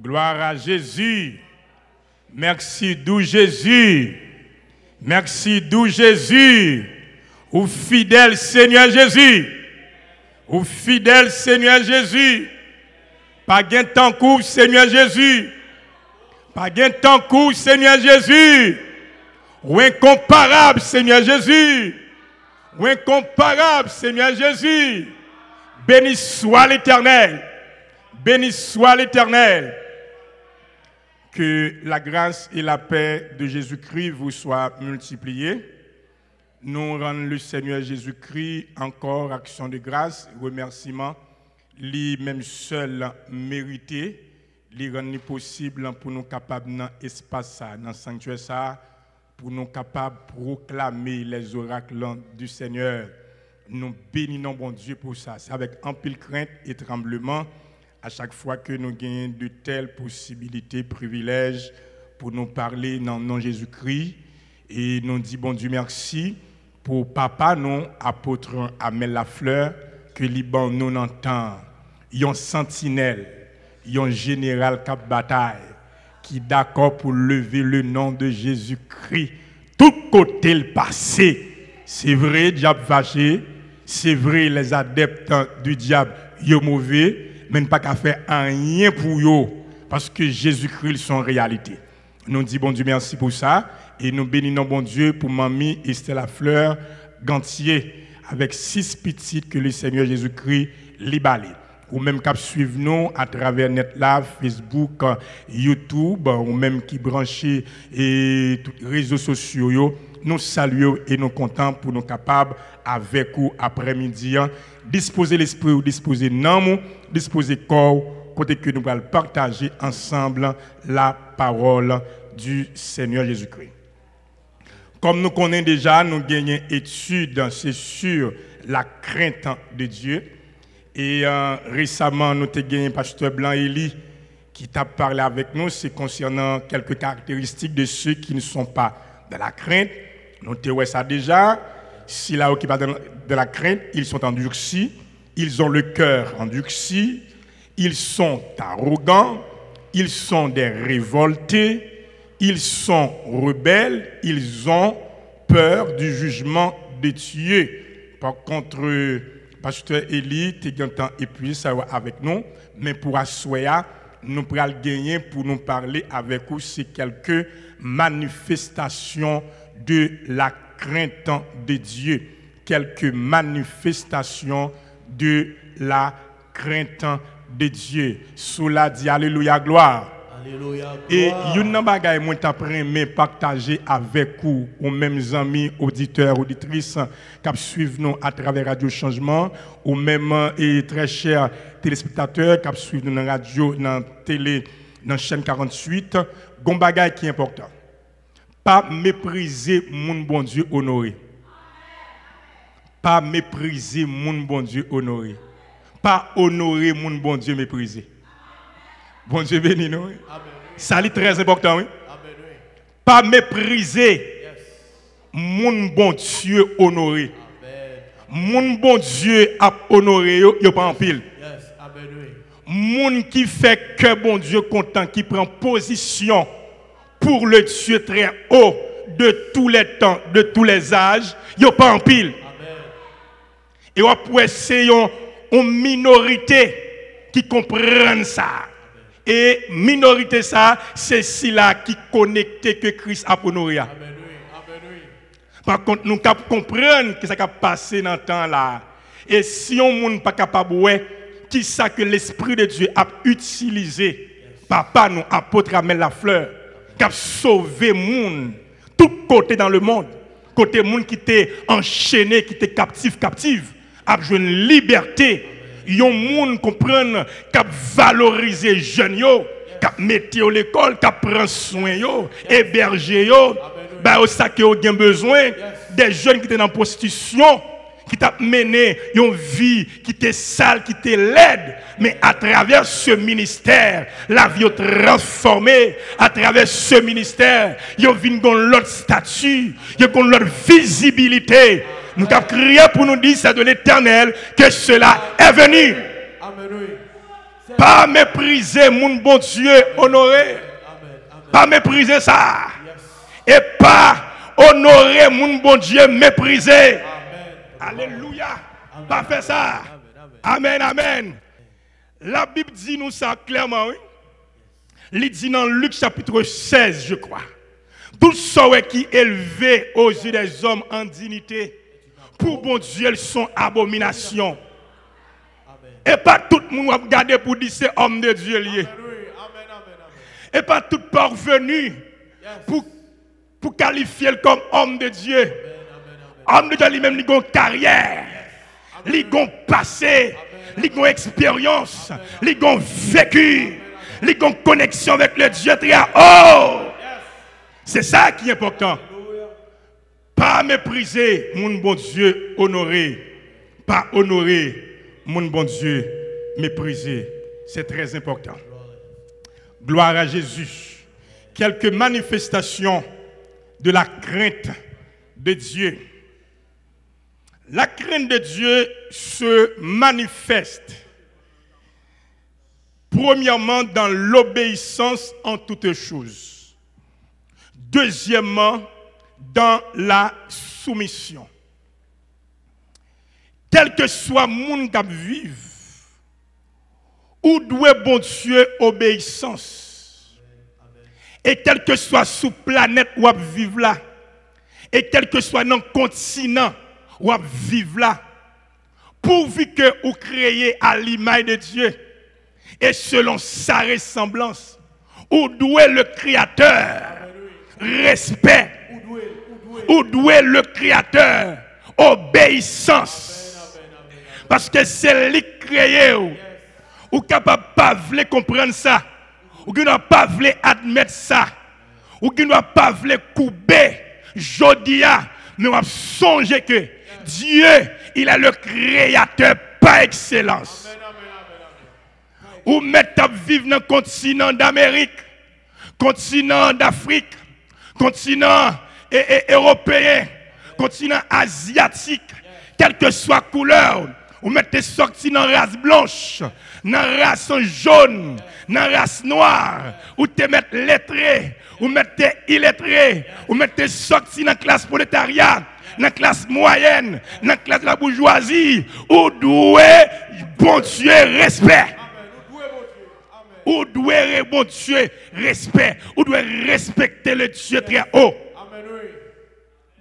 Gloire à Jésus. Merci d'où Jésus. Merci d'où Jésus. Ou fidèle Seigneur Jésus. Ou fidèle Seigneur Jésus. Pas gain temps court Seigneur Jésus. Pas gain temps court Seigneur Jésus. Ou incomparable Seigneur Jésus. Ou incomparable Seigneur Jésus. Béni soit l'Éternel. Béni soit l'Éternel. Que la grâce et la paix de Jésus-Christ vous soient multipliées. Nous rendons le Seigneur Jésus-Christ encore action de grâce, remerciement, lui-même seul mérité, lui rendre possible pour nous capables dans l'espace, dans le sanctuaire, ça, pour nous capables de proclamer les oracles du Seigneur. Nous bénissons bon Dieu pour ça. C'est avec ampule crainte et tremblement à chaque fois que nous gagnons de telles possibilités, privilèges pour nous parler dans le nom de Jésus-Christ. Et nous disons bon Dieu merci pour papa, nous, apôtre Amel Lafleur, que Liban nous entend. Il y a un sentinelle, il y a un général cap bataille qui est d'accord pour lever le nom de Jésus-Christ. Tout côté le passé. C'est vrai, diable fâché. C'est vrai, les adeptes du diable, ils sont mauvais. Mais pas qu'à faire rien pour eux, parce que Jésus-Christ sont en réalité. Nous disons bon Dieu merci pour ça, et nous bénissons bon Dieu pour mamie Estelle Lafleur Gantier, avec 6 petites que le Seigneur Jésus-Christ libéré. Ou même qui suivent nous à travers NetLab, Facebook, YouTube, ou même qui branchent et tous les réseaux sociaux. Nous saluons et nous comptons pour nous capables, avec vous après-midi, disposer l'esprit, disposer l'âme, disposer le corps, côté que nous allons partager ensemble la parole du Seigneur Jésus-Christ. Comme nous connaissons déjà, nous gagnons études, c'est sur la crainte de Dieu. Et récemment, nous avons gagné Pasteur Blanc-Élie qui t'a parlé avec nous, c'est concernant quelques caractéristiques de ceux qui ne sont pas dans la crainte. Nous avons ça déjà. Si là qui pas de la crainte, ils sont endurcis, ils ont le cœur endurci, ils sont arrogants, ils sont des révoltés, ils sont rebelles, ils ont peur du jugement de Dieu. Par contre, Pasteur Élie, tu as un temps épuisé ça avec nous, mais pour asseoir, nous pourrons gagner pour nous parler avec vous, c'est quelques manifestations de la crainte de Dieu. Quelques manifestations de la crainte de Dieu. Cela dit Alléluia, gloire. Alléluia, gloire. Et une bagaille moi t'apprenais partager avec vous, aux mêmes amis, auditeurs, auditrices qui suivent nous à travers Radio Changement, aux mêmes et très chers téléspectateurs qui suivent nous dans la radio, dans la télé, dans la chaîne 48, gon bagaille qui est important. Pas mépriser mon bon Dieu honoré. Pas mépriser mon bon Dieu honoré. Pas honorer mon bon Dieu méprisé. Bon Dieu béni nous. Ça est très important, oui. Pas mépriser mon bon Dieu honoré. Mon bon Dieu a honoré, il pas en pile. Mon qui fait que bon Dieu content, qui prend position pour le Dieu très haut de tous les temps, de tous les âges, il n'y a pas en pile. Et après, c'est une minorité qui comprend ça. Et minorité ça, c'est celle-là qui connecte que Christ a honoré. Par contre, nous comprenons que ça a passé dans le temps là. Et si on n'est pas capable de voir qui ça que l'Esprit de Dieu a utilisé, papa nous, apôtre Amel Lafleur, qui a sauvé moun tout côté dans le monde, côté moun qui était enchaîné, qui était captif, a joué une liberté. Yon moun comprendre qui a valorisé jeunes yo, qui a mis à l'école, qui a pris soin yo, hébergé yo, bah au ça que yo gen besoin des jeunes qui étaient dans la prostitution, qui t'a mené une vie qui était sale, qui était laide, mais à travers ce ministère, la vie est transformée. À travers ce ministère, il y a l'autre statut, il y a l'autre visibilité. Nous avons crié pour nous dire, c'est de l'Éternel que cela est venu. Amen. Pas mépriser mon bon Dieu honoré. Pas mépriser ça. Et pas honorer mon bon Dieu méprisé. Alléluia. Pas faire ça. Amen, amen. La Bible dit nous ça clairement, oui. Il dit dans Luc chapitre 16, je crois. Tout ce qui est élevé aux yeux des hommes en dignité, pour bon Dieu, ils sont abominations. Et pas tout le monde va regarder pour dire c'est homme de Dieu lié. Et pas tout parvenu pour qualifier comme homme de Dieu. Homme de Dieu lui-même, il a une carrière, il a un passé, il a une expérience, il a un vécu, il a une connexion avec le Dieu très haut. C'est ça qui est important. Pas mépriser mon bon Dieu honoré. Pas honorer mon bon Dieu méprisé. C'est très important. Gloire à Jésus. Quelques manifestations de la crainte de Dieu. La crainte de Dieu se manifeste premièrement dans l'obéissance en toutes choses. Deuxièmement, dans la soumission. Quel que soit le monde qui vive, ou doit bon Dieu obéissance. Et quel que soit sous planète où vivre là, et quel que soit dans le continent où vivre là, pourvu que vous créez à l'image de Dieu et selon sa ressemblance, ou doit le Créateur respect, ou doit le Créateur obéissance. Parce que c'est lui qui créé, ou capable pas vouloir comprendre ça, ou qui n'a pas voulu admettre ça, ou qui n'a pas voulu couper jodia, mais on a songé que Dieu, il est le Créateur par excellence. Ou mettre à vivre dans le continent d'Amérique, continent d'Afrique, continent européen, continent asiatique, quelle que soit la couleur, ou mettez sorti dans la race blanche, dans la race jaune, dans la race noire, ou te mettez lettré, ou mettez illettré, ou mettez sorti dans la classe prolétariat, dans la classe moyenne, dans la classe de la bourgeoisie, ou doué, bon Dieu, respect. Ou doit bon Dieu respect, ou doit respecter le Dieu très haut.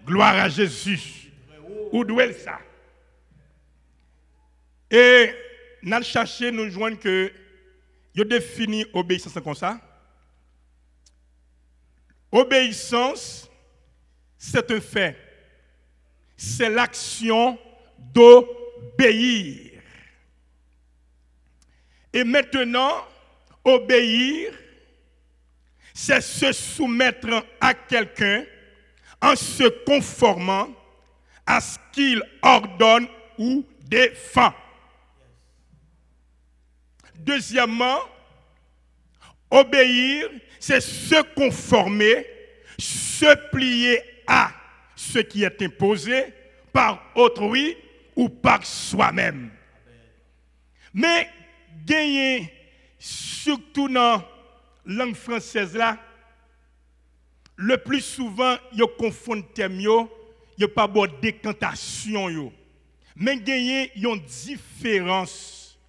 Gloire à Jésus. Ou doit ça. Et nous cherchons, nous joignons que il définit obéissance comme ça. Obéissance, c'est un fait. C'est l'action d'obéir. Et maintenant, obéir, c'est se soumettre à quelqu'un en se conformant à ce qu'il ordonne ou défend. Deuxièmement, obéir, c'est se conformer, se plier à ce qui est imposé par autrui ou par soi-même. Mais gagner, surtout dans la langue française là, le plus souvent, ils confondent thème, ils pas de décantation. Mais il y a une différence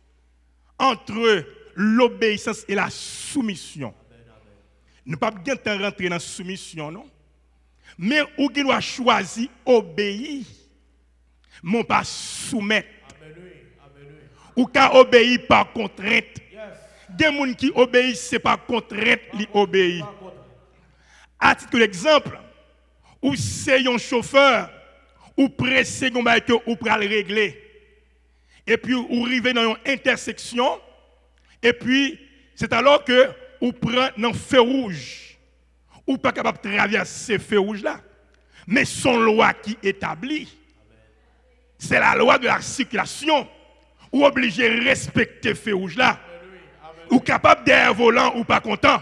entre l'obéissance et la soumission. Nous ne pouvons pas rentrer dans la soumission, non? Mais où il doit choisir obéir, mais pas soumettre. Ou qu'à obéir par contrainte. Des gens qui obéissent, ce n'est pas contrainte, ils obéissent. À titre d'exemple, ou c'est un chauffeur, ou pressé qu'on va ou pour le régler. Et puis, ou arrive dans une intersection, et puis, c'est alors que ou prend un feu rouge, ou pas capable de traverser ce feu rouge-là. Mais son loi qui établit, c'est la loi de la circulation, ou obligé de respecter le feu rouge-là. Ou capable d'un volant ou pas content.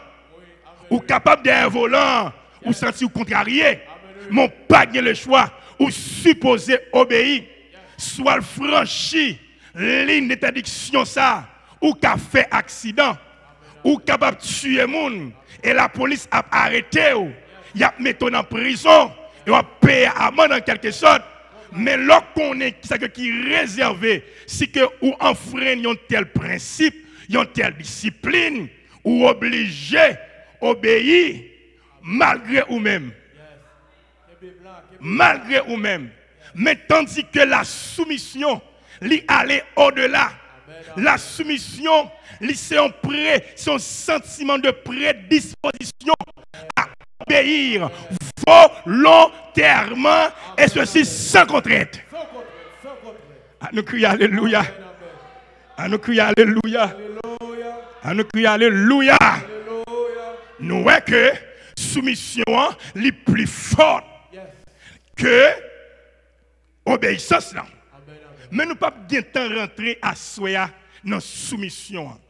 Ou capable d'un volant ou sentir contrarié. Mon pas le choix ou supposé obéir. Soit franchi ligne d'interdiction ça. ou qu'a fait accident, ou capable de tuer moun, et la police a arrêté ou, y a mis en prison, et on paye amende en quelque sorte. Mais lorsqu'on est qui est réservé, si que ou enfreint un tel principe, une telle discipline, ou obligé obéir malgré ou-même. Malgré ou-même. Mais tandis que la soumission, lui aller au-delà. La soumission, c'est un sentiment de prédisposition à obéir volontairement et ceci sans contrainte. À nous crier alléluia. À nous crier alléluia. À nous crier alléluia. Nous voyons que soumission est plus forte que obéissance. Mais nous ne pouvons pas rentrer à soi dans la soumission.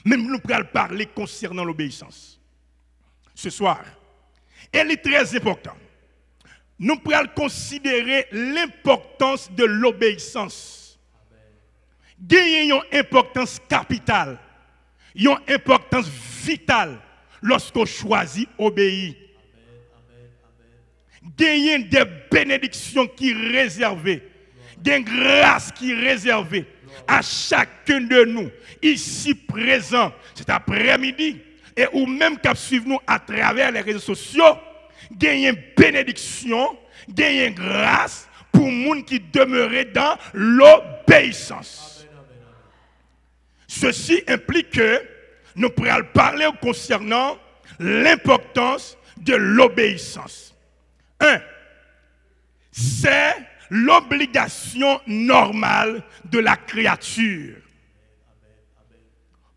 Mais nous pouvons parler concernant l'obéissance. Ce soir, elle est très importante. Nous pouvons considérer l'importance de l'obéissance. Gagner une importance capitale, une importance vitale lorsqu'on choisit obéir. Gagner des bénédictions qui sont réservées, des grâces qui sont réservées à chacun de nous, ici présent, cet après-midi, et ou même qui suivent nous à travers les réseaux sociaux, gagner bénédiction, gagner grâce pour les gens qui demeurent dans l'obéissance. Ceci implique que nous pourrons parler concernant l'importance de l'obéissance. 1. C'est l'obligation normale de la créature.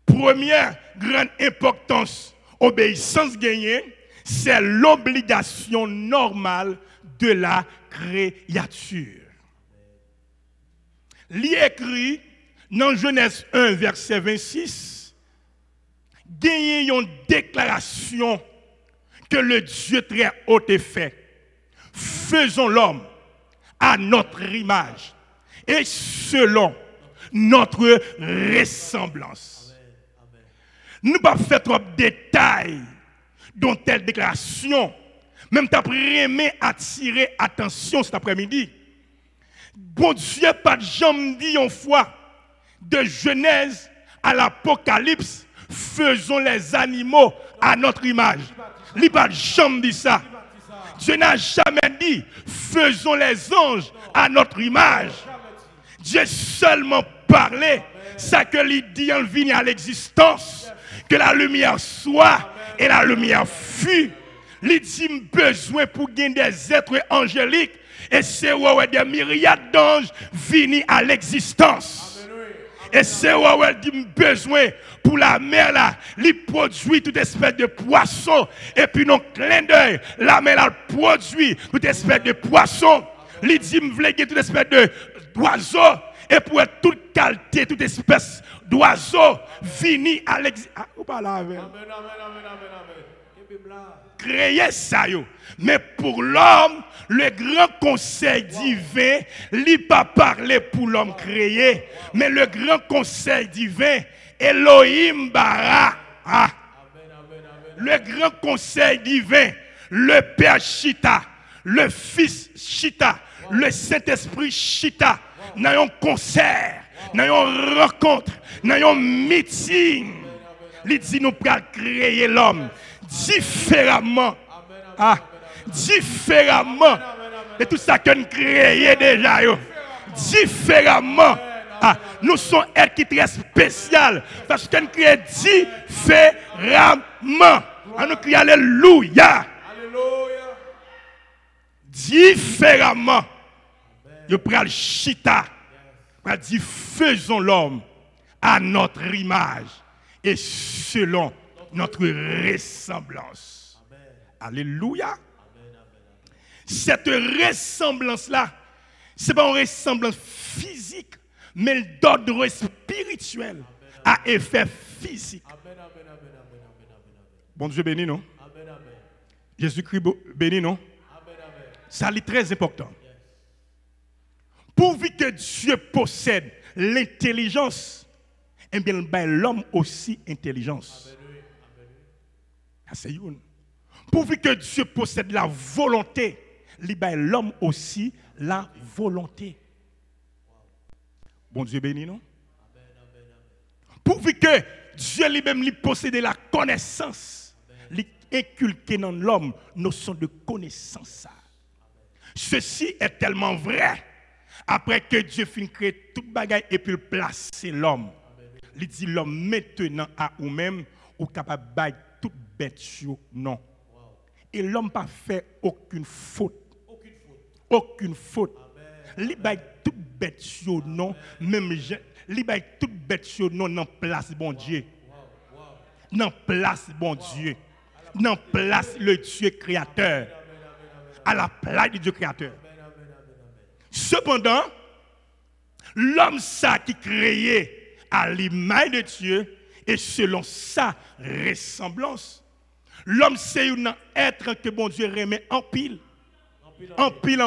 Première grande importance, obéissance gagnée, c'est l'obligation normale de la créature. Il est écrit dans Genèse 1, verset 26, gagner une déclaration que le Dieu très haut est fait. Faisons l'homme à notre image et selon notre ressemblance. Nous ne pouvons pas faire trop de détails dans telle déclaration. Même tu as attirer attention cet après-midi. Bon Dieu, pas de jamais dit une fois, de Genèse à l'Apocalypse, faisons les animaux à notre image. Il n'a pas de jamais dit ça. Dieu n'a jamais dit, faisons les anges à notre image. Dieu seulement parlé, ça que lui dit en vient à l'existence, que la lumière soit et la lumière fut. Il dit besoin pour gagner des êtres angéliques et c'est où des myriades d'anges viennent à l'existence. Et c'est où elle dit besoin pour la mer là, il produit toute espèce de poisson. Et puis non clin d'œil, la mer là produit toute espèce de poisson. Il dit me toute espèce d'oiseau. Et pour toute qualité, toute espèce d'oiseau, vini à l'existence. Créer ça yo. Mais pour l'homme, le grand conseil divin, il pas parler pour l'homme créé, mais le grand conseil divin, Elohim bara. Ah. Le grand conseil divin, le Père Chita, le Fils Chita, le Saint-Esprit Chita, dans un concert, dans une rencontre, dans un meeting, il dit nous pouvons créer l'homme différemment. Ah, différemment. Et tout ça qu'on crée déjà. Différemment. Ah, nous sommes êtres qui très spécial. Parce qu'on crée différemment. On nous crie alléluia. Différemment. Je prends le chita. Je dis faisons l'homme à notre image et selon notre ressemblance. Alléluia. Cette ressemblance-là, ce n'est pas une ressemblance physique, mais d'ordre spirituel à effet physique. Bon Dieu béni, non? Jésus-Christ béni, non? Ça est très important. Pourvu que Dieu possède l'intelligence eh bien, l'homme aussi intelligence. C'est une. Pourvu que Dieu possède la volonté, l'homme aussi la volonté. Bon Dieu béni, non? Pourvu que Dieu lui-même lui possède la connaissance, lui inculquer dans l'homme notion de connaissance. Ceci est tellement vrai. Après que Dieu finit créer toute bagaille et puis placer l'homme, il dit l'homme maintenant à vous-même, ou capable de bailler toute bête non. Et l'homme n'a pas fait aucune faute. Aucune faute. Il baille toute bête non, même il baille toute bête non dans place bon Dieu. Dans place bon Dieu. Dans place le Dieu créateur. À la place du Dieu créateur. Cependant, l'homme ça qui créé à l'image de Dieu et selon sa ressemblance. L'homme c'est un être que bon Dieu remet en pile. En pile.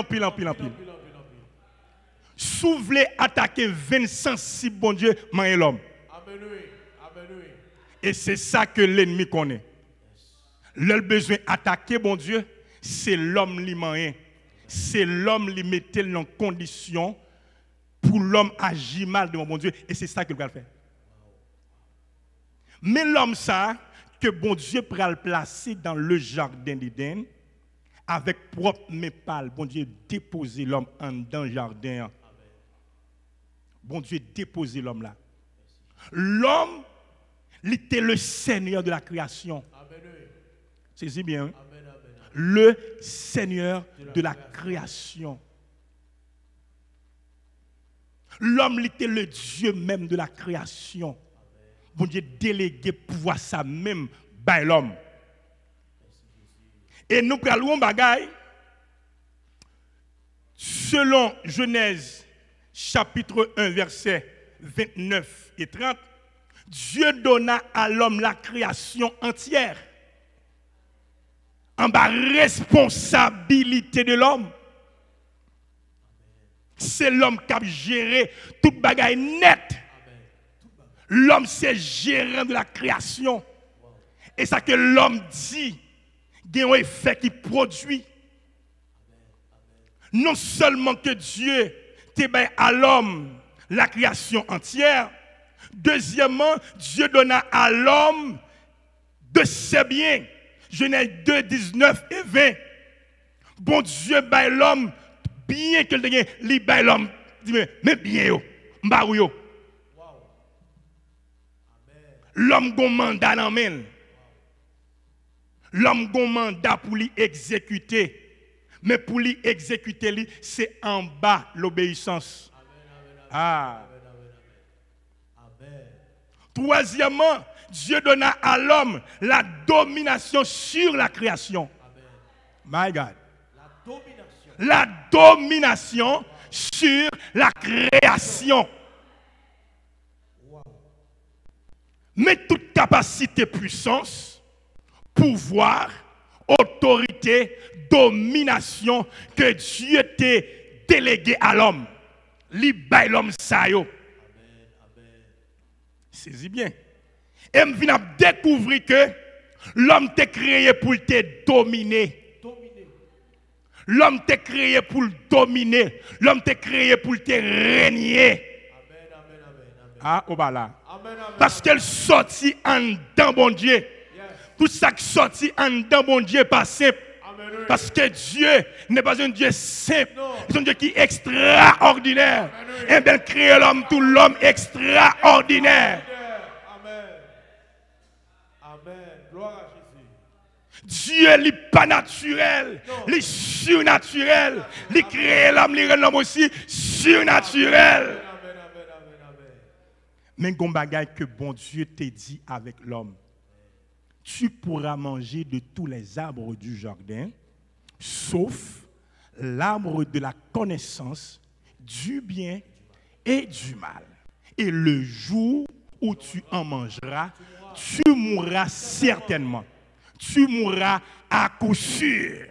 Si vous voulez attaquer 25 si bon Dieu, manger l'homme. Et c'est ça que l'ennemi connaît. Le besoin d'attaquer bon Dieu, c'est l'homme qui mange. C'est l'homme qui mettait dans condition pour l'homme agir mal devant bon Dieu. Et c'est ça qu'il va faire. Mais l'homme ça, que bon Dieu pourra le placer dans le jardin d'Éden, avec propre main pâle, bon Dieu déposer l'homme dans le jardin. Bon Dieu déposer l'homme là. L'homme, il était le Seigneur de la création. C'est bien. Hein? Le Seigneur de la création. L'homme était le Dieu même de la création. Bon Dieu délégué pouvoir ça même par l'homme. Et nous prenons un bagaille selon Genèse chapitre 1 verset 29 et 30. Dieu donna à l'homme la création entière. En bas responsabilité de l'homme. C'est l'homme qui a géré toute bagaille nette. L'homme c'est gérant de la création. Et ça que l'homme dit, il y a un effet qui produit. Non seulement que Dieu te donne à l'homme la création entière. Deuxièmement, Dieu donna à l'homme de ses biens. Genèse 2, 19 et 20. Bon Dieu baille l'homme, bien que le gagne, il baille l'homme. Mais bien yo, m'barou yo. L'homme a un mandat dans main. L'homme a un mandat pour lui exécuter. Mais pour lui exécuter, c'est en bas l'obéissance. Ah. Troisièmement, Dieu donna à l'homme la domination sur la création. My God. La domination sur la création. Mais toute capacité, puissance, pouvoir, autorité, domination que Dieu t'a délégué à l'homme. Libère l'homme ça yo. Saisis bien. Et je viens de découvrir que l'homme t'est créé pour te dominer. L'homme t'est créé pour le dominer. L'homme t'est créé pour te régner. Ah, au bas là. Parce qu'elle sortit en dedans, bon Dieu. Tout ça qui sortit en dedans, bon Dieu, pas simple. Parce que Dieu n'est pas un Dieu simple. C'est un Dieu qui est extraordinaire. Et bien, créer l'homme, tout l'homme extraordinaire. Dieu n'est pas naturel, il est surnaturel. Il crée l'homme, il rend l'homme aussi surnaturel. Mais il y a un bagage que bon Dieu t'a dit avec l'homme. Tu pourras manger de tous les arbres du jardin, sauf l'arbre de la connaissance du bien et du mal. Et le jour où tu en mangeras, tu mourras certainement. Tu mourras à coup sûr.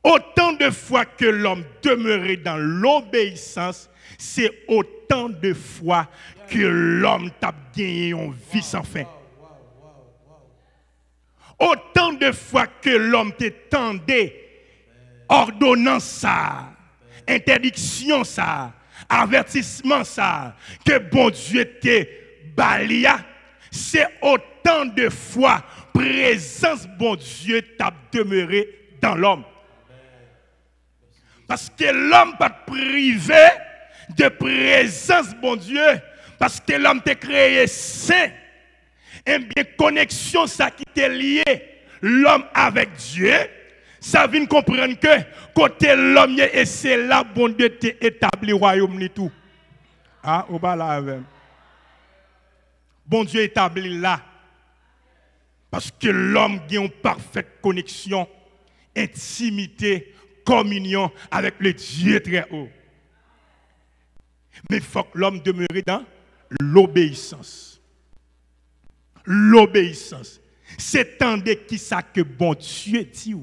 Autant de fois que l'homme demeurait dans l'obéissance, c'est autant de fois que l'homme t'a gagné une vie sans fin. Autant de fois que l'homme t'étendait ordonnance ça, interdiction ça, avertissement ça, que bon Dieu te balia, c'est autant de fois présence bon Dieu t'a demeuré dans l'homme. Parce que l'homme pas privé de présence bon Dieu, parce que l'homme t'a créé saint. Et bien connexion ça qui t'est lié l'homme avec Dieu, ça vient comprendre que côté l'homme et c'est là bon Dieu t'a établi royaume ni tout. Ah, ou pas là avec. Bon Dieu établi là. Parce que l'homme a une parfaite connexion, intimité, communion avec le Dieu très haut. Mais il faut que l'homme demeure dans l'obéissance. L'obéissance. C'est tant qui ça que bon Dieu dit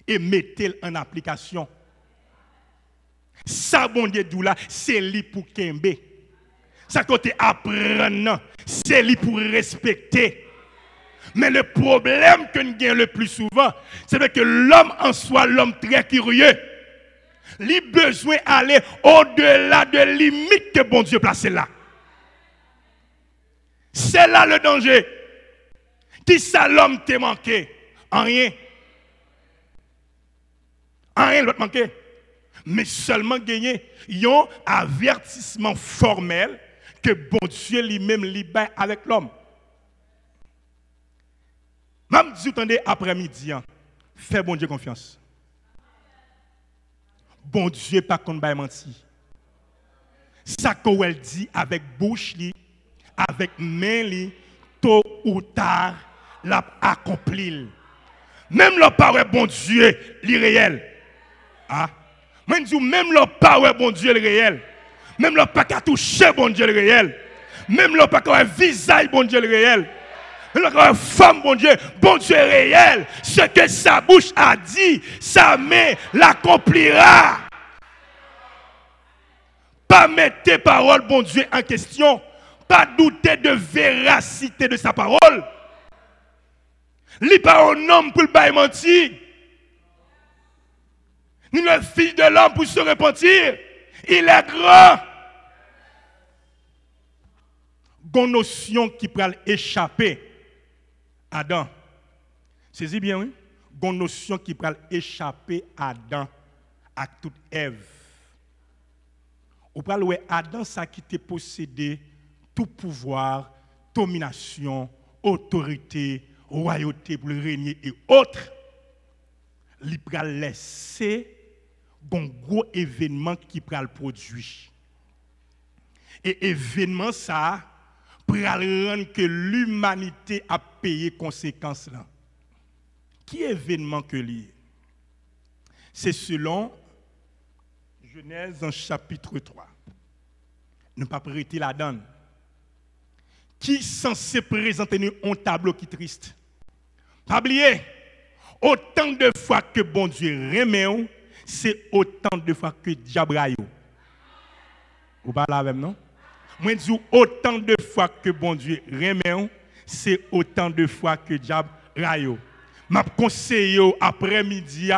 et mettez-le en application. Ça bon Dieu dit là, c'est lui pour Kembe. Ça côté apprendre, c'est lui pour respecter. Mais le problème que nous avons le plus souvent, c'est que l'homme en soi, l'homme très curieux, il a besoin d'aller au-delà de limites que bon Dieu place là. C'est là le danger. Qui ça l'homme t'a manqué? En rien. En rien, l'autre manqué. Mais seulement gagner un avertissement formel que bon Dieu lui-même libère avec l'homme. Même si vous attendez après-midi, fais bon Dieu confiance. Bon Dieu pas qu'on va mentir. Ça qu'elle dit avec bouche li, avec main li, tôt ou tard, l'a accompli. Même le parole bon Dieu, l'irréel. Ah, moi je dis même le parole bon Dieu le réel. Même le pas qu'à toucher bon Dieu le réel. Même le pas qu'à visage bon Dieu le réel. La femme, bon Dieu est réel. Ce que sa bouche a dit, sa main l'accomplira. Pas mettre tes paroles, bon Dieu, en question. Pas douter de véracité de sa parole. Il n'est pas un homme pour le mentir. Ni le fils de l'homme pour se repentir. Il est grand. Une notion qui peut échapper. Adam, saisis bien, oui? Une notion qui peut échapper à Adam, à toute Ève. Ou parle où Adam, ça qui te possédé tout pouvoir, domination, autorité, royauté pour régner et autres. Il peut laisser un gros événement qui peut le produire. Et événement ça, pour rendre que l'humanité a payé conséquences là. Qui événement que lié? C'est selon Genèse en chapitre 3. Ne pas prêter la donne. Qui est censé présenter un tableau qui est triste? Pas oublier, autant de fois que bon Dieu remet, c'est autant de fois que diable raille. Vous parlez avec non? Moi, je dis autant de fois que bon Dieu remet, c'est autant de fois que diable raille. M'a conseillé après-midi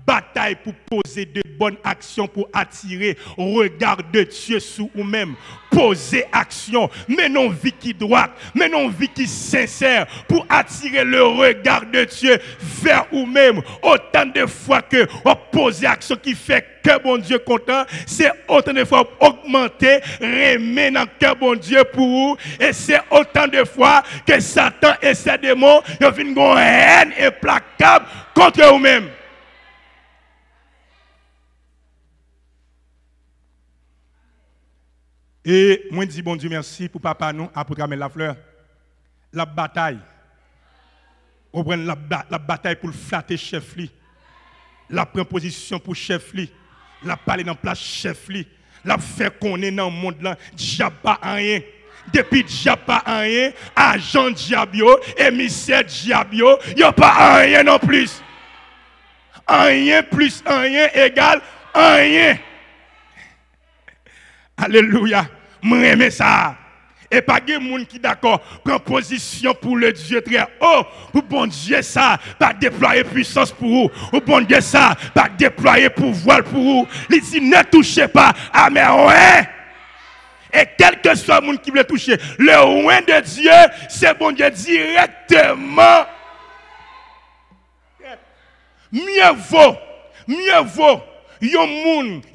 bataille pour poser de bonnes actions pour attirer regard de Dieu sur vous-même. Poser action, mais non vie qui droite, mais non vie qui sincère pour attirer le regard de Dieu vers vous-même. Autant de fois que vous posez action qui fait que bon Dieu content, c'est autant de fois augmenter, remettre dans que bon Dieu pour vous, et c'est autant de fois que Satan et ses démons ils viennent une haine implacable contre vous-même. Et moi, je dis bon Dieu merci pour papa nous, pour ramener la fleur. La bataille. On prend la bataille pour le flatter chef li. La proposition pour chef li. La parler dans place chef li. La fait qu'on est dans le monde là, diable pas rien. Depuis diable pas rien, agent diabio, émissaire diabio, il n'y a pas rien non plus. Rien plus rien égale rien. Alléluia. M'aime ça. Et pas de monde qui d'accord prend position pour le Dieu très haut. Pour bon Dieu ça, pas déployer puissance pour vous. Pour bon Dieu ça, pas déployer pouvoir pour vous. Il dit ne touchez pas à mes ouais. Et quel que soit le monde qui veut toucher, le loin de Dieu, c'est bon Dieu directement. Mieux vaut,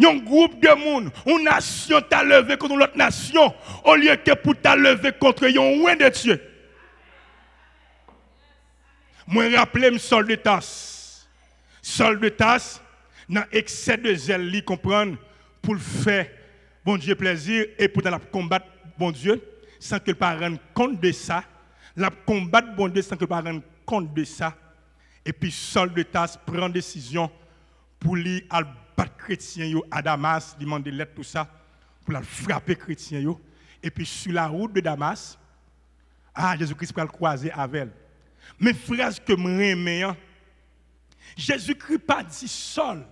un groupe de monde, une nation t'a levé contre l'autre nation, au lieu que pour t'a levé contre un loin de Dieu. Moi, rappelez-moi Saul de Tarse. Saul de Tarse, dans excès de zèle, il comprendre pour le faire. Bon Dieu plaisir et pour la combattre bon Dieu sans qu'il ne rende compte de ça, la combattre bon Dieu sans qu'il ne rende compte de ça. Et puis Saul de Tarse prend décision pour lui battre chrétien à Damas, lui demander l'aide tout ça pour la frapper chrétien yo. Et puis sur la route de Damas, Jésus-Christ va le croiser avec elle. Mais phrase que me remet, Jésus-Christ pas dit Saul,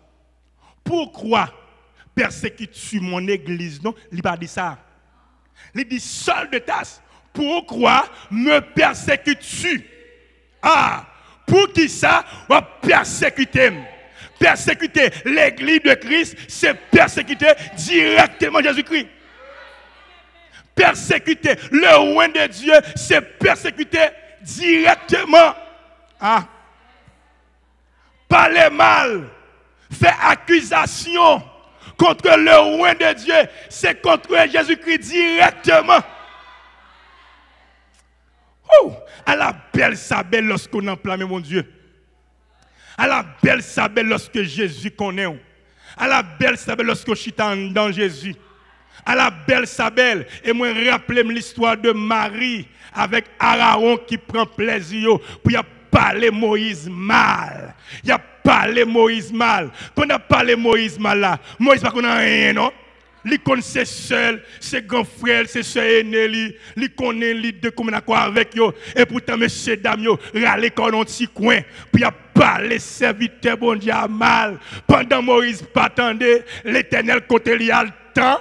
pourquoi persécutes-tu mon église? Non, il n'a pas dit ça. Il dit Saul de Tarse, pourquoi me persécutes-tu? Pour qui ça va persécuter? Persécuter l'église de Christ, c'est persécuter directement Jésus-Christ. Persécuter le roi de Dieu, c'est persécuter directement. Parler mal, faire accusation contre le roi de Dieu, c'est contre Jésus-Christ directement. À la belle sabelle lorsqu'on enflamme mon Dieu. À la belle sabelle lorsque Jésus connaît. À la belle sabelle lorsque je suis dans Jésus. À la belle sabelle. Et moi, rappelez-moi l'histoire de Marie avec Aaron qui prend plaisir pour y parler Moïse mal. Il a parlé Moïse mal. Quand on a parlé Moïse mal là, Moïse pas qu'on a rien, non? Il connaît ses seuls, ses grands frères, ses soeurs aînées, il connaît les deux comme quoi avec eux. Et pourtant, monsieur dame, râle comme un petit coin. Puis il a parlé serviteur bon Dieu mal. Pendant Moïse pas attendait, l'Éternel côté lui a le temps.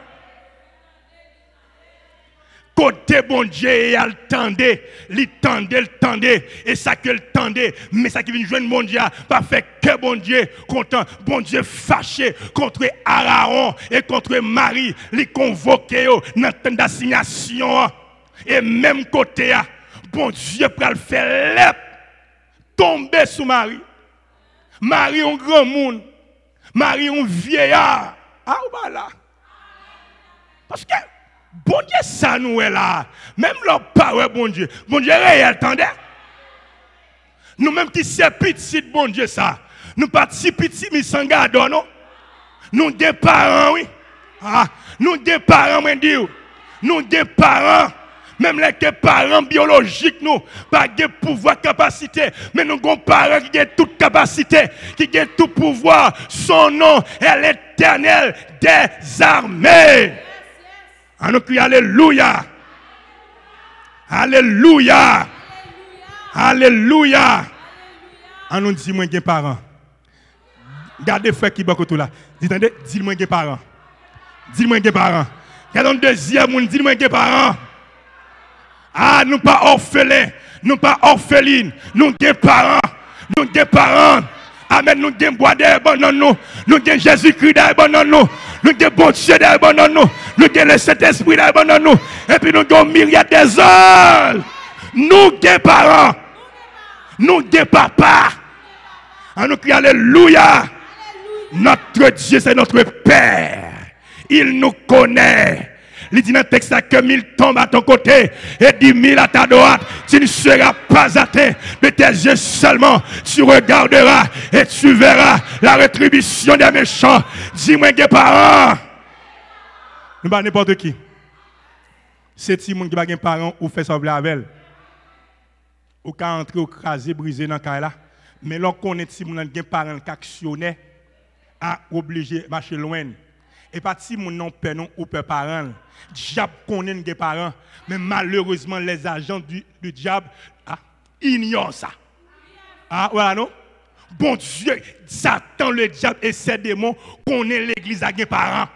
Côté bon Dieu, il tendait, il tendait, et ça que le tendait, mais ça qui vient joindre bon Dieu, pas fait que bon Dieu content, bon Dieu fâché contre Aaron et contre Marie, il convoqué dans d'assignation, et même côté, bon Dieu pour le faire tomber sous Marie. Marie un grand monde, Marie un vieillard, voilà. Parce que bon Dieu, ça nous est là. Même leur parole, bon Dieu réel, attendez. Nous même qui c'est petit, bon Dieu, ça. Nous pas si petit, mais sans garde, non. Nous des parents, oui. Nous des parents, moi, dire. Nous des parents. Même les parents biologiques, nous, pas de pouvoir, capacité. Mais nous avons parents qui ont toute capacité, qui ont tout pouvoir. Son nom est l'Éternel des armées. On nous crie Alléluia. Alléluia. Alléluia. On nous dit, moi, j'ai parents. Regardez frère qui est beaucoup là. Dis-moi, j'ai parents. Dis-moi, j'ai parents. Regardez le deuxième, dis-moi, j'ai parents. Nous pas orphelins. Nous pas orphelines. Nous, j'ai parents. Nous, j'ai parents. Amen, nous avons bois derrière nous. Nous avons Jésus-Christ derrière nous. Nous avons bon Dieu derrière nous. Nous avons le Saint-Esprit derrière nous. Et puis nous avons myriades des anges. Nous avons parents. Nous avons papa. Nous crions Alléluia. Notre Dieu, c'est notre Père. Il nous connaît. Il dit dans le texte que 1000 tombent à ton côté et 10 000 à ta droite. Tu ne seras pas atteint de tes yeux seulement. Tu regarderas et tu verras la rétribution des méchants. Dis-moi, des parents. Nous pas n'importe qui. C'est si moun qui pas des parents ou fait sembler avec elle. Ou ka entrer ou craser, briser dans le cas là. Mais l'on connaît si moun des parents qui actionnaient à obligé de marcher loin. Et pas si mon nom père non ou père parent. Diable connaît des parents, mais malheureusement les agents du diable ignorent ça. Voilà non? Bon Dieu, Satan le diable et ses démons connaissent l'église à des parents.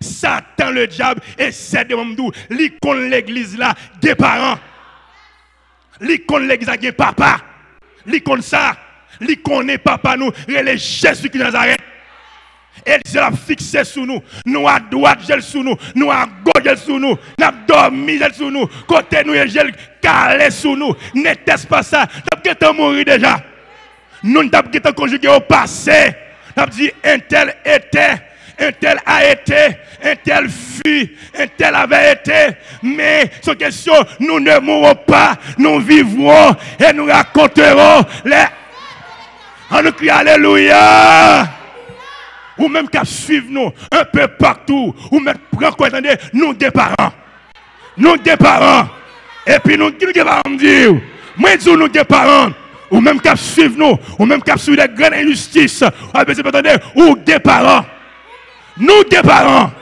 Satan, le diable, essaie de me dire, l'icône l'église là, des parents. L'icône l'église là, des papa. L'icône ça, l'icône est papa nous, relais Jésus qui Nazareth. Et Dieu l'a fixé sur nous. Nous à droite, gel sur nous. Nous à gauche, gel sur nous. Nous à dormi, gel sur nous. Côté nous, gel calé sur nous. N'était-ce pas ça? Nous avons mourir déjà. Nous avons conjugué au passé. Nous avons dit un tel était, un tel a été, un tel fut, un tel avait été. Mais sans question, nous ne mourrons pas. Nous vivrons et nous raconterons les. On nous crie Alléluia. Ou même qu'à suivre nous un peu partout, ou même prendre quoi, attendez, nous des parents. Nous des parents. Et puis nous, qui nous des parents me dire, moi je dis nous des parents, ou même qu'à suivre nous, ou même qu'à suivre les grandes injustices, attendez, ou des parents. Nous des parents.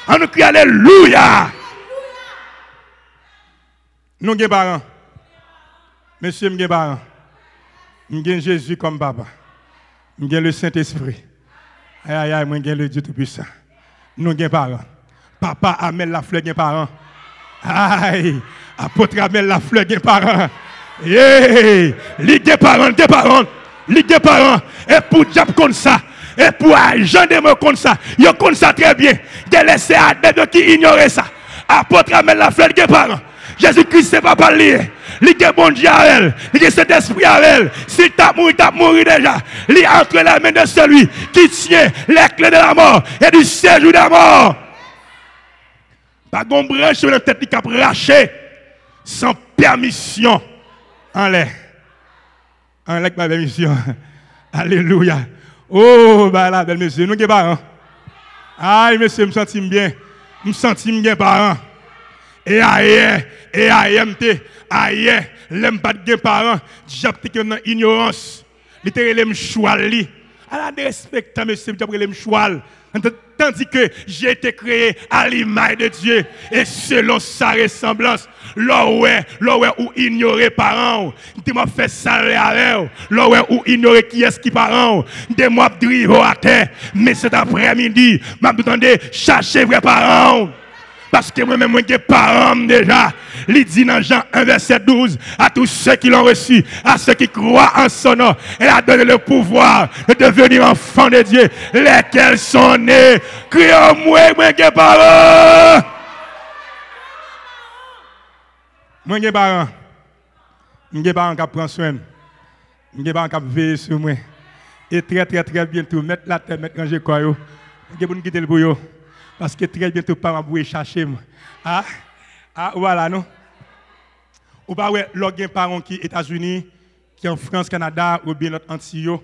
On nous crie Alléluia. Nous des parents. Monsieur, nous des parents. Nous avons Jésus comme papa. Nous avons le Saint-Esprit. Aïe, aïe, aïe, moi, j'ai le Dieu Tout-Puissant. Nous, des parents. Papa Amel Lafleur, des parents. Aïe, apôtre Amel Lafleur, des parents. Hey, les des parents, des parents. Les des parents. Et pour Diable comme ça. Et pour agent de moi comme ça. Ils connaissent ça très bien. Ils laissé à des qui ignoraient ça. Apôtre Amel Lafleur, des parents. Jésus-Christ, c'est pas lié. Il est bon Dieu à elle. Il est cet esprit à elle. Si tu as mouru déjà. Il est entre les mains de celui qui tient les clés de la mort et du séjour de la mort. Pas qu'on branche sur la tête qui a raché sans permission. En l'air. En l'air, ma permission. Alléluia. Oh, bah là, belle monsieur, nous sommes parents. Aïe, monsieur, je me sens bien. Je me sens bien, parents. Et aïe, l'aime pas de parents, j'apte que dans ignorance, littéralement chouali. À la respectant monsieur, j'apte choual. Tandis que j'ai été créé à l'image de Dieu et selon sa ressemblance. Là où ignorer parents, de moi fait ça avec là où ignorer qui est-ce qui parents, de moi driver à terre. Mais cet après-midi, m'a demandé chercher vrais parents. Parce que moi-même, moi, j'ai parents déjà. Il dit dans Jean 1, verset 12, à tous ceux qui l'ont reçu, à ceux qui croient en son nom, elle a donné le pouvoir de devenir enfants de Dieu, lesquels sont nés. Crions-moi, moi, j'ai parents. Moi, j'ai parents. J'ai parents qui prennent soin. J'ai parents qui veillent sur moi. Et très bientôt, mettre la tête, mettre ranger quoi. J'ai besoin de quitter le bouillon. Parce que très bientôt, pas m'a chercher. Voilà, non? Ou pas, ouais, l'organe parents qui est États-Unis, qui en France, Canada, ou bien notre Antilles,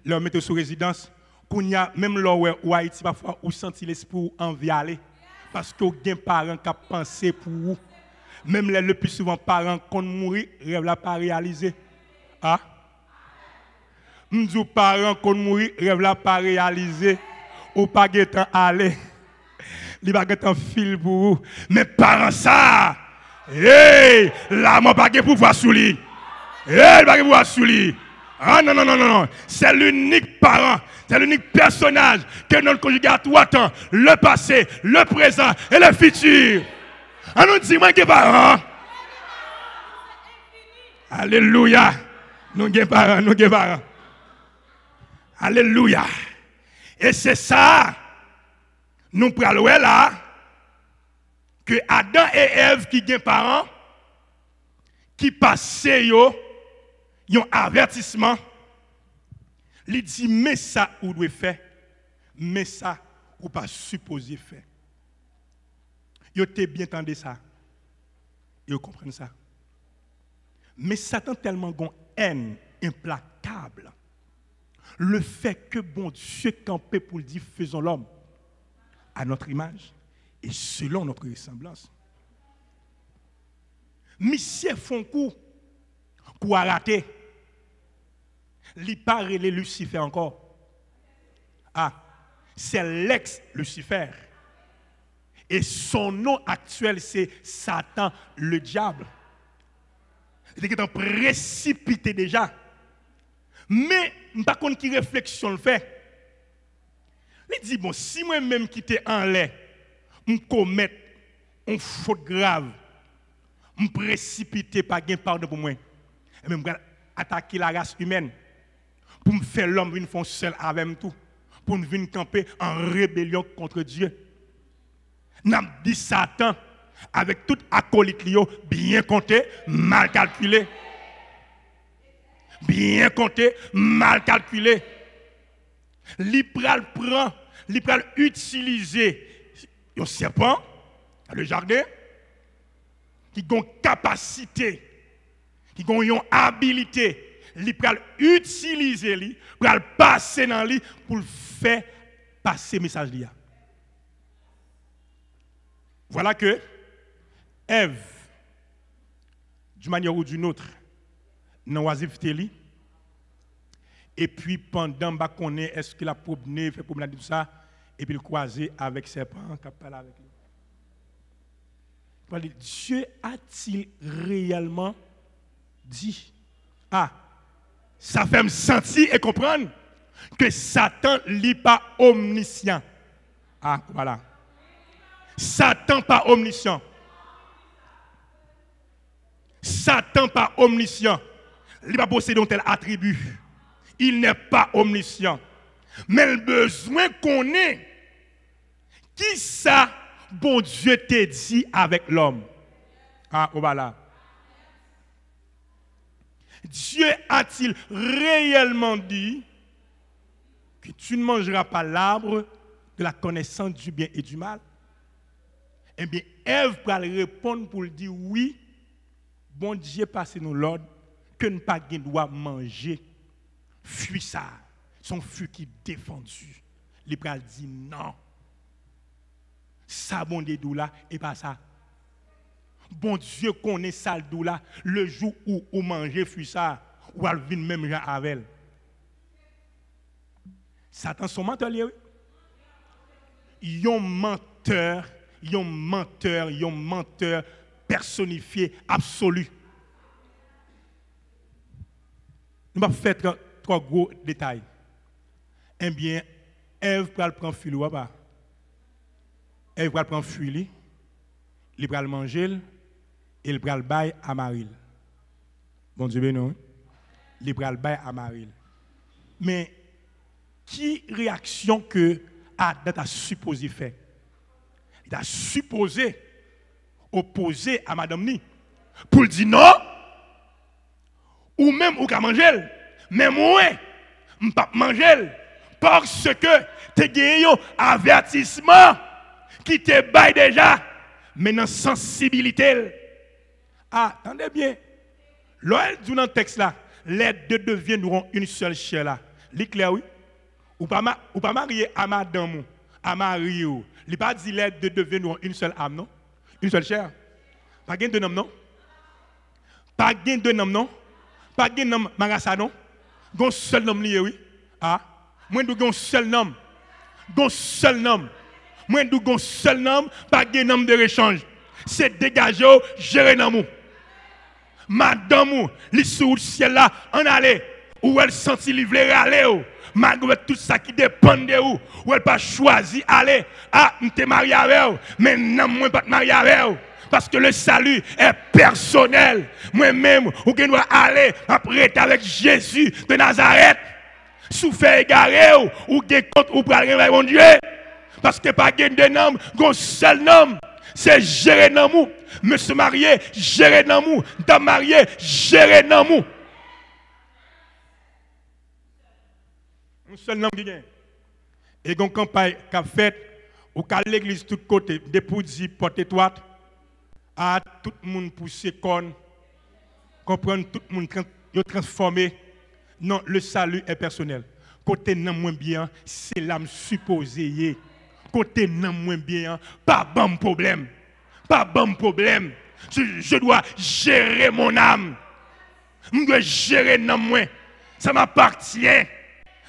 leur mettre sous résidence. Qu'on y a, même là où Haïti, parfois, ou senti l'esprit en aller. Parce que des parents qui pensé pour vous. Même les le plus souvent, parents, quand mourir, rêve la pas réalisé. Ah? M'dou parents, quand mourir, rêve la pas réalisé. Ou pas guettant aller. Il va être un fil pour vous. Mais parents ça, hey, là, mon pas pour voir sous lui. Hey, il va pour voir sous lui. Ah non. C'est l'unique parent, c'est l'unique personnage que notre conjugué à 3 ans, le passé, le présent et le futur. Ah nous dit moi que parents. Alléluia. Nous sommes parents. Alléluia. Et c'est ça. Nous prenons là que Adam et Ève qui sont parents, qui passent un avertissement, ils disent mais ça ou doit faire, mais ça ou pas supposé faire. Ils ont bien entendu ça. Ils comprennent ça. Mais Satan tellement une haine implacable. Le fait que bon Dieu campé pour dire faisons l'homme à notre image et selon notre ressemblance. Monsieur Fonkou, pour rater, il parle de Lucifer encore. Ah, c'est l'ex-Lucifer. Et son nom actuel, c'est Satan, le diable. Il est précipité déjà. Mais, par contre, qui réflexion le fait? Il dit, bon, si moi-même qui t'ai en lait, me commettre une faute grave, me précipiter pas gain pardon pour moi. Et même attaquer la race humaine pour me faire l'homme venir faire seul avec tout, pour me venir camper en rébellion contre Dieu. N'a dit Satan avec tout acolyte bien compté, mal calculé. Bien compté, mal calculé. L'ipral prend, l'ipral utiliser un serpent dans le jardin qui a une capacité, qui a une habilité, l'ipral utiliser lui pour passer dans lui pour faire passer le message là. Voilà que Ève, d'une manière ou d'une autre, dans l'oisiveté, et puis pendant qu'on est, est-ce qu'il a promené, fait promener tout ça, et puis il croisé avec ses parents, qui parlé avec lui. Dieu a-t-il réellement dit? Ah, ça fait me sentir et comprendre que Satan n'est pas omniscient. Ah, voilà. Satan pas omniscient. Satan pas omniscient. Il n'est pas possédé un tel attribut. Il n'est pas omniscient. Mais le besoin qu'on ait, qui ça, bon Dieu t'a dit avec l'homme? Ah, voilà. Dieu a-t-il réellement dit que tu ne mangeras pas l'arbre de la connaissance du bien et du mal? Eh bien, Ève va répondre pour lui dire oui, bon Dieu passe nous l'ordre que ne pas doit manger. Fuis ça. Son fut qui défendu. Il va dire non. Ça bon des dou là et pas ça. Bon Dieu connaît ça le dou là le jour où on manger fuis ça ou elle vient même gens avec elle. Satan son menteur lui. Yon menteur personnifié absolu. Nous allons faire trois gros détails. Eh bien, Ève va prendre fil ou pas. Ève va prendre fil, il va le manger, il va le bailler à Marie. Bon Dieu béni. Il va le bailler à Marie. Mais qui réaction que Adam a supposé faire? Il a supposé opposer à Madame Ni pour dire non, ou même ou qu'à manger, mais moi, je ne peux pas manger parce que tu as gagné un avertissement qui te baille déjà, mais dans sensibilité. Ah, attendez bien, l'oeil dit dans le texte là, les deux deviendront une seule chair là. L'éclair, oui. Ou pas marié à madame, à Marie. Il n'a pas dit les deux deviendront une seule âme, non? Une seule chair. Pas gain de nom, non? Pas gain de nom, non? Pas gain de nom, Marassa, non? Gon seul nom lié, oui. Ah, moi, nous avons seul nom. Gon seul nom. Moi, nous avons seul nom, pas gain nom de réchange. C'est dégagé, gérer nom. Madame, les sous le ciel là, en aller. Où elle sentit livrer aller. Malgré tout ça qui dépend de où elle pas choisi aller. Ah, je suis marié avec vous, mais non, moi pas marié avec vous. Parce que le salut est personnel. Moi-même, vous doit aller après avec Jésus de Nazareth. Souffrir égaré ou gen compte ou pral avec mon Dieu. Parce que pas gen de nom, gon seul nom, c'est gérer nom. Monsieur marié, gérer nom. Dame mariée, gérer nom. Un seul nom qui gagne. Et une campagne qu'a fait, ou qu'à l'église tout côté, des poudres porte étroite, à tout le monde pousser con, comprendre tout le monde transformé. Non, le salut est personnel. Côté non moins bien, c'est l'âme supposée. Côté non moins bien, pas bon problème. Pas bon problème. Je dois gérer mon âme. Je dois gérer non moins. Ça m'appartient.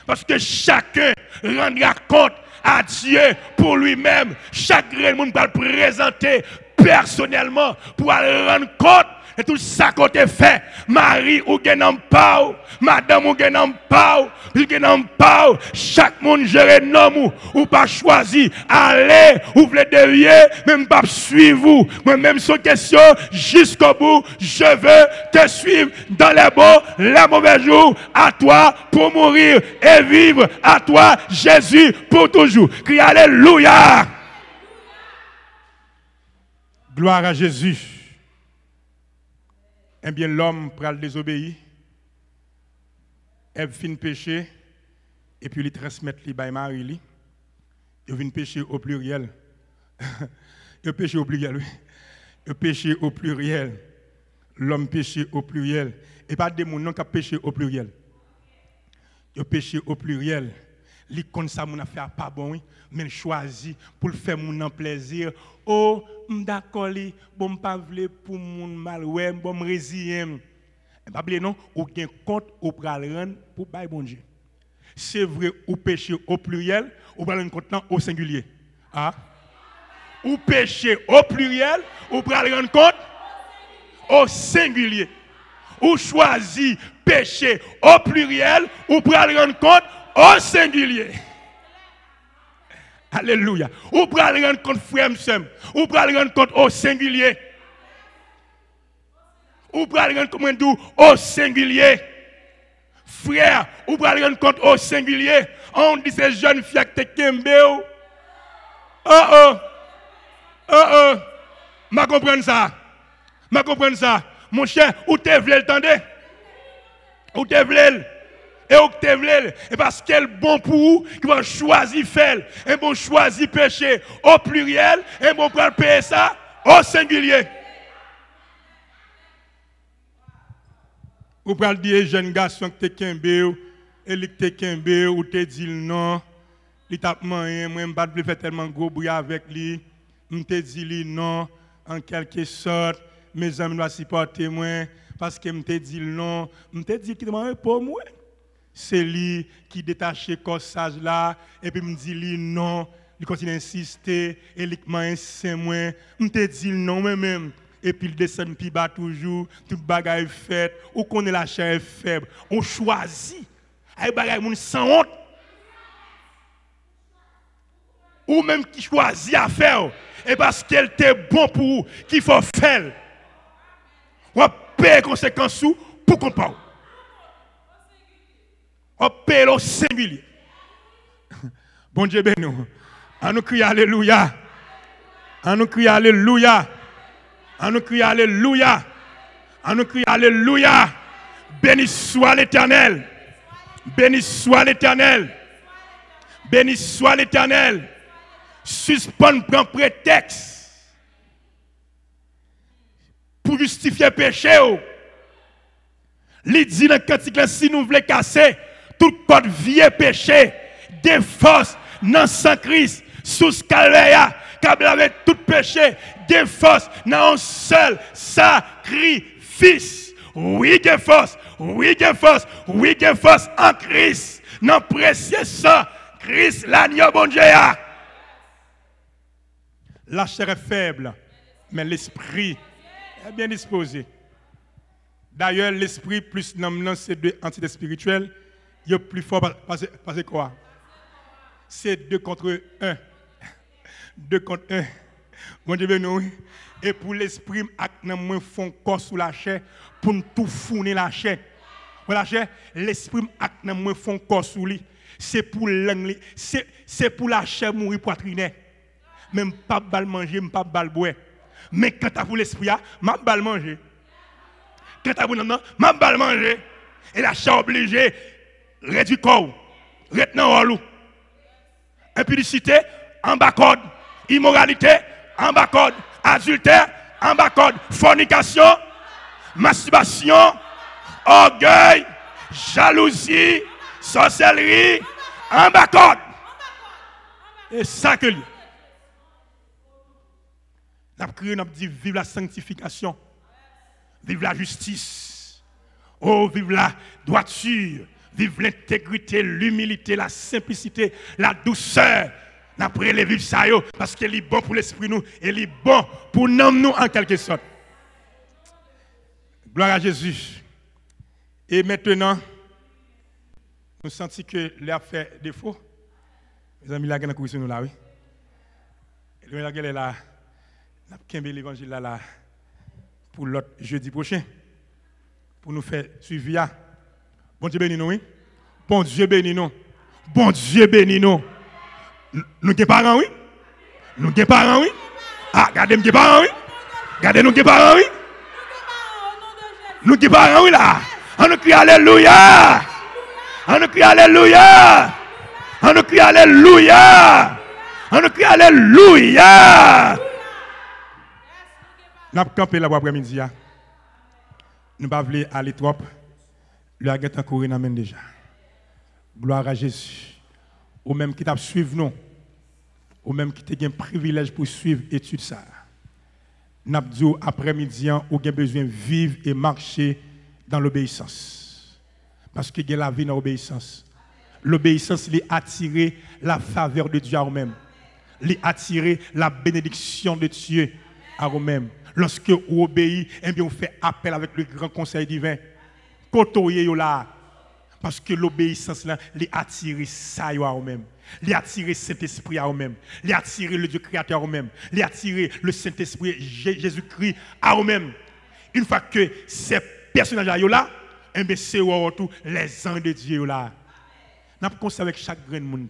Parce que chacun rendra compte à Dieu pour lui-même. Chaque monde va le présenter personnellement pour aller rendre compte Et tout ça côté fait, Marie ou gen pau, madame ou gen pau, ou gen pau, chaque monde gère nom ou pas choisi, allez, ou voulez dévier, même pas suivre vous. Moi même sans question jusqu'au bout, je veux te suivre dans les bons, les mauvais jours, à toi pour mourir et vivre, à toi Jésus pour toujours. Crie alléluia. Gloire à Jésus. Eh bien, l'homme pral désobéir, il fin péché, et puis il transmet li by Marie. Il vient pécher au pluriel. Il péché au pluriel, oui. Il péché au pluriel. L'homme péché au pluriel. Et pas des gens qui péché au pluriel. Il péché au pluriel. Li kon ça mon affaire pas bon, oui, mais choisi pour le faire mon plaisir. Oh, d'accord li, bon pas vle pour mon mal ouais, bon résilient. Pas oublier non, ou gen compte ou pral rendre pour bay bon Dieu. C'est vrai ou péché au pluriel, ou pral rendre compte au singulier. Ah? Ou péché au pluriel, ou pral rendre compte au singulier. Ou choisi péché au pluriel, ou pral rendre compte au singulier. Alléluia. Ou pral rendre compte frère m'sem, ou pral rendre compte au singulier. Ou pral rendre compte au singulier. Frère, ou pral rendre compte au singulier. On dit ces jeunes filles qui te kembe. Ma comprendre ça. Ma comprendre ça. Mon cher, ou te vle le tande? Ou te vle? Et ou te vle? Et parce qu'elle bon pour vous, qui va choisir faire, et bon choisir péché au pluriel, et bon pour payer ça au singulier. Ou pral dire jeune garçon que te kembe, et li te kembe, ou te dit non, li tap man, moi m'pas plus faire tellement gros bruit avec lui, m'te dit li non, en quelque sorte, mes amis doivent supporter moi, parce que m'te dit non, m'te dit qu'il m'a pour moi. C'est lui qui détache le corsage là, et puis me dit lui non, il continue à insister, et il m'a insisté moi, m'te dit non moi-même. Et puis il descend plus bas toujours, tout bagaille fait, ou qu'on est la chair faible. On choisit, avec bagaille moun sans honte. Ou même qui choisit à faire, et parce qu'elle était bon pour vous, qu'il faut faire. On paye les conséquences pour qu'on parle. On paye le singulier. Bon Dieu béni nous. On nous crie alléluia. On nous crie alléluia. On nous crie alléluia. On nous crie alléluia. Béni soit l'Éternel. Béni soit l'Éternel. Béni soit l'Éternel. Suspend prend prétexte pour justifier péché. Il dit dans le cantique, si nous voulons casser tout code vieux péché, des forces dans sang Christ, sous calvaire, câble avec tout péché, des forces dans un seul sacrifice. Oui, des forces, oui, des forces, oui, des forces en Christ, dans précieux sang, Christ, l'agneau bon Dieu. La chair est faible, mais l'esprit est bien disposé. D'ailleurs, l'esprit plus non, c'est deux entités spirituelles, il est plus fort parce que quoi? C'est 2 contre 1. 2 contre 1. Bon Dieu, nous. Et pour l'esprit, nous font corps sous la chair pour nous tout fournir la chair. La chair, l'esprit, nous font corps sous lui. C'est pour la chair mourir poitrinaire. Même pas bal manger, même pas bal boire. Mais quand tu as pour l'esprit, ma bal manger. Quand tu as pour non, ma bal manger. Et la chair obligée, réduit corps, retenant en loup. Impudicité, en bas code. Immoralité, en bas code. Adultère, en bas code. Fornication, masturbation, orgueil, jalousie, sorcellerie, en bas code. Et ça que lui. Nous avons crié, nous avons dit, vive la sanctification, vive la justice, oh, vive la droiture, vive l'intégrité, l'humilité, la simplicité, la douceur. Nous avons les vivre ça, parce qu'il est bon pour l'esprit nous, et il est bon pour nous en quelque sorte. Gloire à Jésus. Et maintenant, nous sentons que l'air fait défaut. Mes amis, là, il y a un nous là, oui. Et nous, là, nous avons l'évangile là pour l'autre jeudi prochain. Pour nous faire suivre. Bon Dieu bénis nous, oui. Bon Dieu bénis nous. Bon Dieu bénis nous. Nous sommes parents, oui. Nous sommes parents, oui. Ah, regardez, nous sommes parents, oui. Regardez, nous sommes parents, oui. Nous sommes parents, oui, là. On nous crie Alléluia. On nous crie Alléluia. On nous crie Alléluia. On nous crie Alléluia. Nous avons campé là après-midi. Nous ne pouvons pas aller trop. Le agent a couru dans déjà. Gloire à Jésus. Ou même qui t'a suivi nous. Ou même qui t'a un privilège pour suivre l'étude ça. Nous avons dit après-midi, ou avez besoin de vivre et marcher dans l'obéissance. Parce qu'il y a la vie dans l'obéissance. L'obéissance, il attire la faveur de Dieu à vous-même. Il attire la bénédiction de Dieu à vous-même. Lorsque vous obéissez, eh bien, vous faites appel avec le grand conseil divin. Kotoye yo là. Parce que l'obéissance, il attire ça à vous-même. Il attire le Saint-Esprit à vous-même. Il attire le Dieu créateur à vous-même. Il attire le Saint-Esprit, Jésus-Christ à vous-même. Une fois que ces personnages là, eh bien, c'est tout les anges de Dieu là. Nous avons conseillé avec chaque grain de monde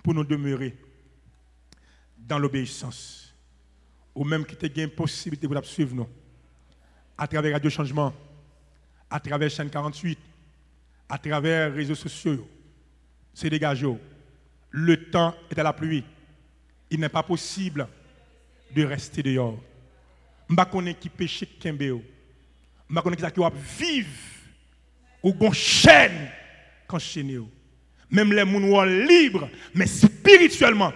pour nous demeurer dans l'obéissance. Ou même qui te une possibilité pour suivre nous. À travers Radio Changement, à travers chaîne 48, à travers les réseaux sociaux. C'est dégagé. Le temps est à la pluie. Il n'est pas possible de rester dehors. Je ne connais pas qui péché Kembeo. Je ne connais pas qui va vivre ou une chaîne qu'enchaîner. Même les gens sont libres, mais spirituellement,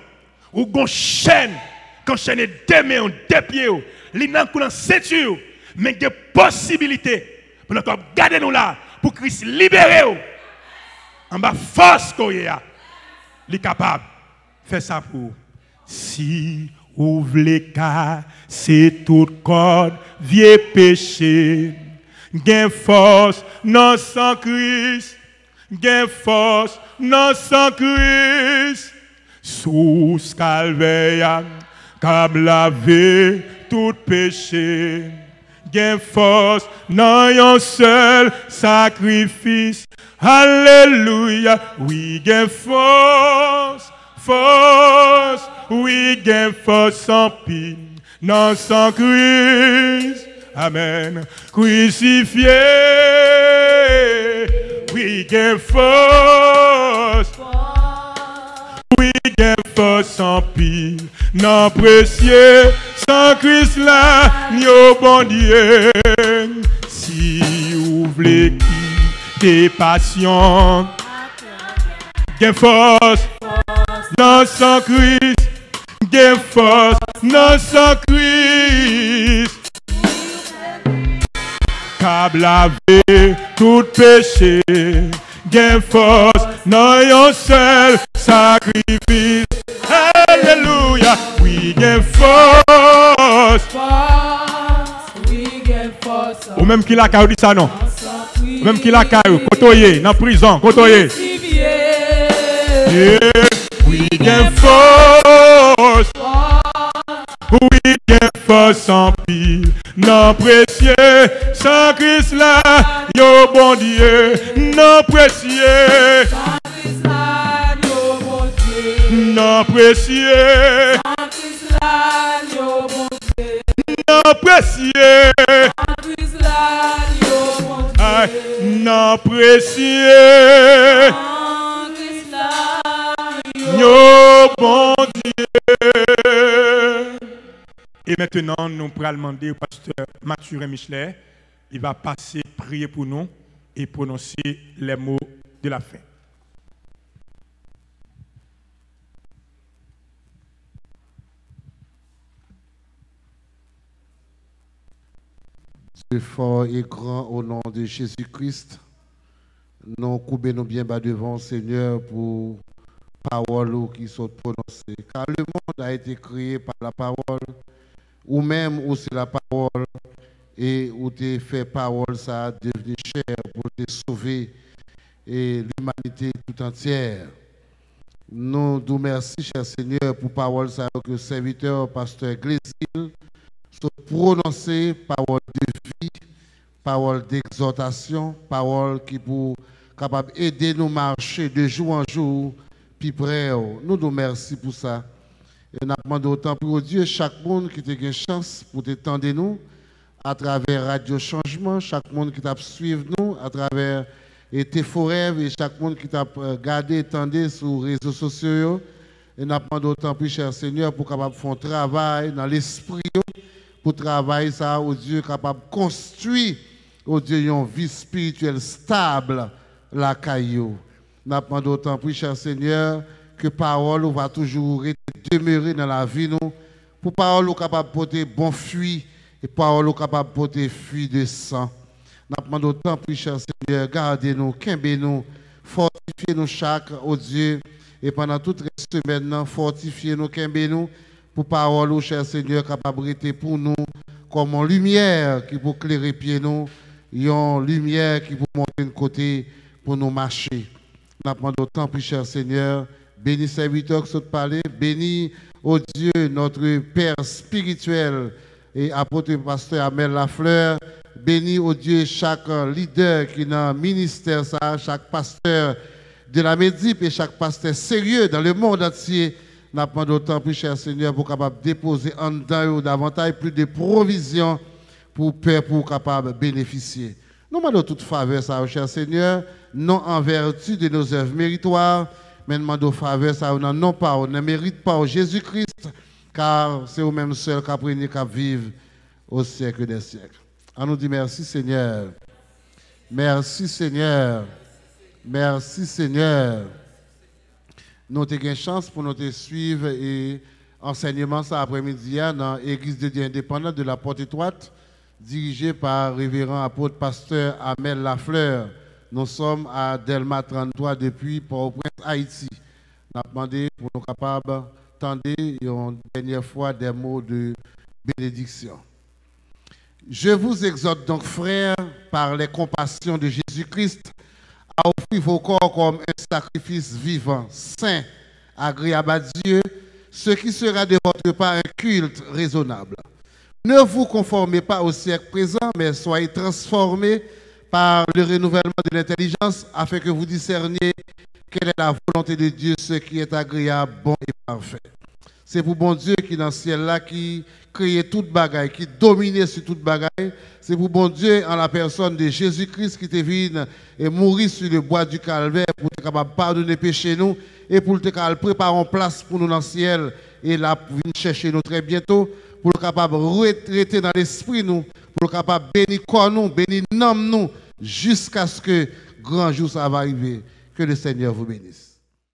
ou une chaîne qu'enchaîner des mains, des pieds, les gens qui sont ceinture, mais des possibilités pour nous garder nous là, pour Christ libérer. En bas, force qu'on y a. Il est capable de faire ça pour. Si vous voulez casser toute corde, vieux péché, gain force, non sans Christ, gain force, non sans Christ, sous calvaire, comme laver tout péché, gain force, non un seul sacrifice. Alléluia, oui, gain force, force, oui, gain force sans pile, non sans Christ, amen, crucifié, oui, gain force, oui, gain force sans pile, non précieux, sans Christ là, ni au bon Dieu, si vous voulez tes passions, gain force, non sans Christ, gain force, non sans Christ, câble laver tout péché, gain force, non un seul sacrifice, alléluia, oui, gain force, oui, gain force, ou même qui l'a dit ça non. Même qu'il a caillou, côtoyé, dans la prison, côtoyé. Oui, gain force. Oui, gain force en pile. Non précieux, sans Christ là, yo bon Dieu. Non précieux. Sans Christ là, yo bon Dieu. Non précieux. Sans Christ là, yo bon Dieu. Non précieux. Sans Christ là, yo bon Dieu. Non précieux, nos bon Dieu. Et maintenant, nous pourrons demander au pasteur Mathurin Michelet, il va passer, prier pour nous et prononcer les mots de la fin. C'est fort et grand au nom de Jésus-Christ. Nous coupons bien bas devant Seigneur pour paroles qui sont prononcées. Car le monde a été créé par la parole, ou même où c'est la parole, et où tu fait parole ça devenir chair pour te sauver et l'humanité tout entière. Nous vous remercions, cher Seigneur, pour parole ça que le serviteur, pasteur Glésil, soit prononcé, parole de vie, parole d'exhortation, parole qui pour capable aider nous marcher de jour en jour, puis près. Nous vous remercions pour ça. Et nous demandons autant pour Dieu, chaque monde qui a une chance pour t'étendre nous, à travers Radio Changement, chaque monde qui t'a suivi nous, à travers tes forêts et chaque monde qui t'a gardé, étendu sur les réseaux sociaux. Et nous demandons autant plus, cher Seigneur, pour capable faire un travail dans l'esprit, pour travailler ça, au Dieu capable de construire, au Dieu, une vie spirituelle stable, la caillou. Nous demandons autant plus, cher Seigneur, que parole va toujours demeurer dans la vie, nous, pour parole capable de porter bon fruit, et parole capable de porter fruit de sang. Nous demandons autant plus, cher Seigneur, gardez-nous, quimbez-nous, fortifiez-nous chaque, oh Dieu, et pendant toute la semaine, fortifiez-nous, quimbez-nous, pour parole, oh cher Seigneur, capable de pour nous, comme une lumière qui peut éclairer pieds nous, une lumière qui peut montrer un côté pour nous marcher. Nous demandons autant plus, cher Seigneur, bénis serviteurs qui sont parlés, bénis, oh Dieu, notre Père spirituel et apôtre pasteur Amel Lafleur, bénis, oh Dieu, chaque leader qui est dans le ministère, chaque pasteur de la Médip et chaque pasteur sérieux dans le monde entier. Nous demandons autant plus, cher Seigneur, pour capable déposer en dedans davantage plus de provisions pour Père, pour capable bénéficier. Nous demandons toute faveur, ça, cher Seigneur, non en vertu de nos œuvres méritoires, mais nous demandons faveur, ça, non pas, on ne mérite pas Jésus-Christ, car c'est au même seul qui apprenez qu'à vivre au siècle des siècles. On nous dit merci, Seigneur. Merci, Seigneur. Merci, Seigneur. Nous avons une chance pour nous te suivre et enseignement ça après-midi dans l'Église de Dieu indépendante de la Porte Étroite, dirigée par révérend apôtre pasteur Amel Lafleur. Nous sommes à Delma 33 depuis Port-au-Prince, Haïti. Nous avons demandé pour nous capables d'entendre une dernière fois des mots de bénédiction. Je vous exhorte donc, frères, par les compassions de Jésus-Christ, à offrir vos corps comme un sacrifice vivant, saint, agréable à Dieu, ce qui sera de votre part un culte raisonnable. Ne vous conformez pas au siècle présent, mais soyez transformés par le renouvellement de l'intelligence, afin que vous discerniez quelle est la volonté de Dieu, ce qui est agréable, bon et parfait. C'est pour bon Dieu qui est dans le ciel là, qui crée toute bagaille, qui domine sur toute bagaille. C'est pour bon Dieu en la personne de Jésus-Christ qui te vient et mourir sur le bois du calvaire pour être capable de pardonner péché nous et pour te préparer en place pour nous dans le ciel et là pour venir chercher nous très bientôt pour être capable de retraiter dans l'esprit nous, pour être capable de bénir corps nous, bénir nom nous jusqu'à ce que grand jour ça va arriver. Que le Seigneur vous bénisse.